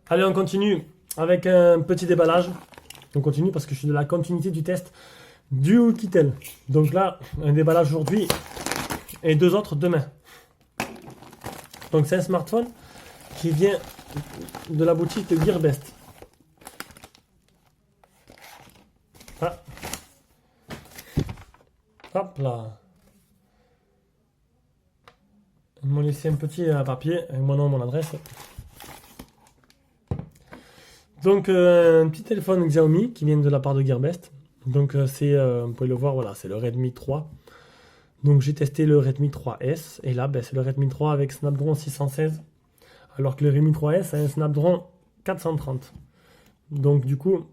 Allez, on continue avec un petit déballage. On continue parce que je suis de la continuité du test du Oukitel. Donc là, un déballage aujourd'hui et deux autres demain. Donc c'est un smartphone qui vient de la boutique Gearbest. Ah. Hop là. Ils m'ont laissé un petit papier avec mon nom et mon adresse. Donc un petit téléphone Xiaomi qui vient de la part de Gearbest. Donc c'est, vous pouvez le voir, voilà, c'est le Redmi 3. Donc j'ai testé le Redmi 3S et là c'est le Redmi 3 avec Snapdragon 616 alors que le Redmi 3S a un Snapdragon 430. Donc du coup,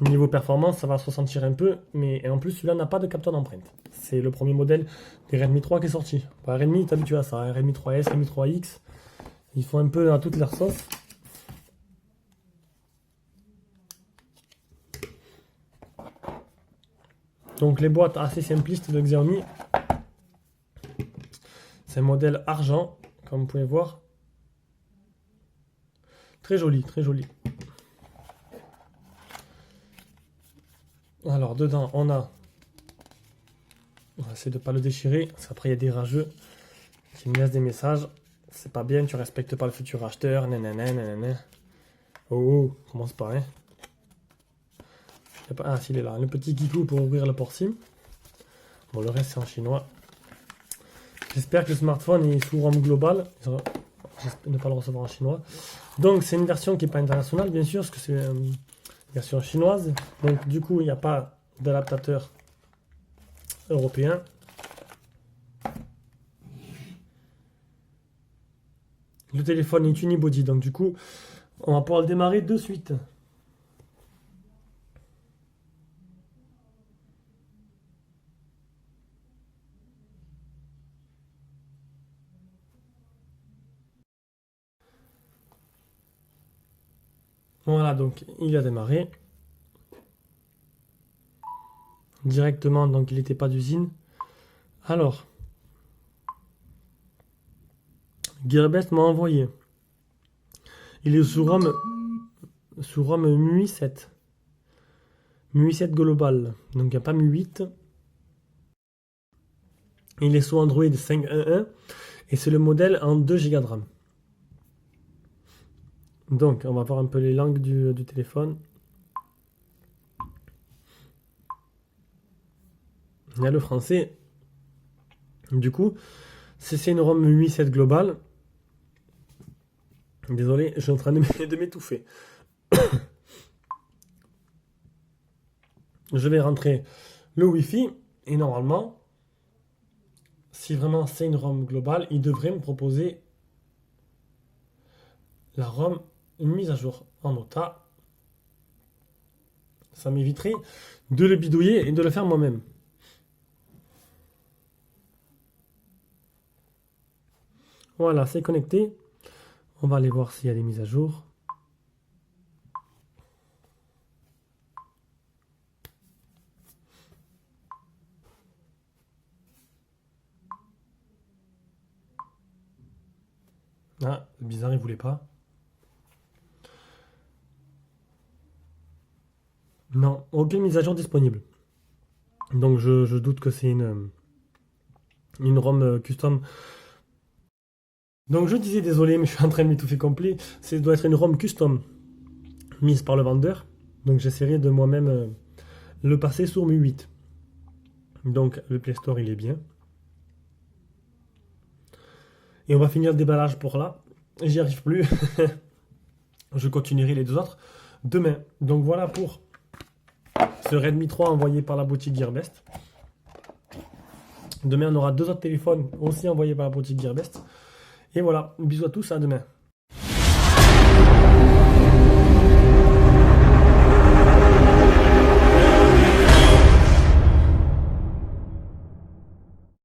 niveau performance, ça va se ressentir un peu, mais en plus celui-là n'a pas de capteur d'empreinte. C'est le premier modèle des Redmi 3 qui est sorti. Bah, Redmi est habitué à ça, hein. Redmi 3S, Redmi 3X, ils font un peu à toute leur sauce. Donc les boîtes assez simplistes de Xiaomi. C'est un modèle argent, comme vous pouvez voir. Très joli, très joli. Alors dedans on a... On va essayer de ne pas le déchirer, parce qu'après il y a des rageux qui me laissent des messages. C'est pas bien, tu respectes pas le futur acheteur, nanana, nanana. Oh, commence pas, hein. Ah, s'il est là, le petit kikou pour ouvrir le port SIM. Bon, le reste c'est en chinois. J'espère que le smartphone est sous ROM global. J'espère ne pas le recevoir en chinois. Donc, c'est une version qui n'est pas internationale, bien sûr, parce que c'est une version chinoise. Donc, du coup, il n'y a pas d'adaptateur européen. Le téléphone est unibody, donc du coup, on va pouvoir le démarrer de suite. Voilà, donc il a démarré. Directement, donc il n'était pas d'usine. Alors, Gearbest m'a envoyé. Il est sous ROM MUI 7. MUI 7 global. Donc il n'y a pas MUI 8. Il est sous Android 5.1.1 et c'est le modèle en 2 Go de RAM. Donc on va voir un peu les langues du téléphone. Il y a le français. Du coup, c'est une ROM MUI 7 global. Désolé, je suis en train de m'étouffer. Je vais rentrer le Wi-Fi et normalement, si vraiment c'est une ROM globale, il devrait me proposer la ROM, une mise à jour en OTA. Ça m'éviterait de le bidouiller et de le faire moi-même. Voilà, c'est connecté. On va aller voir s'il y a des mises à jour. Ah, bizarre, il voulait pas. Non, aucune mise à jour disponible. Donc je doute que c'est une ROM custom. Donc je disais désolé, mais je suis en train de m'étouffer complet. Ça doit être une ROM custom mise par le vendeur. Donc j'essaierai de moi-même le passer sur MUI 8. Donc le Play Store il est bien. Et on va finir le déballage pour là. J'y arrive plus. Je continuerai les deux autres demain. Donc voilà pour ce Redmi 3 envoyé par la boutique Gearbest. Demain on aura deux autres téléphones aussi envoyés par la boutique Gearbest. Et voilà, bisous à tous, à demain.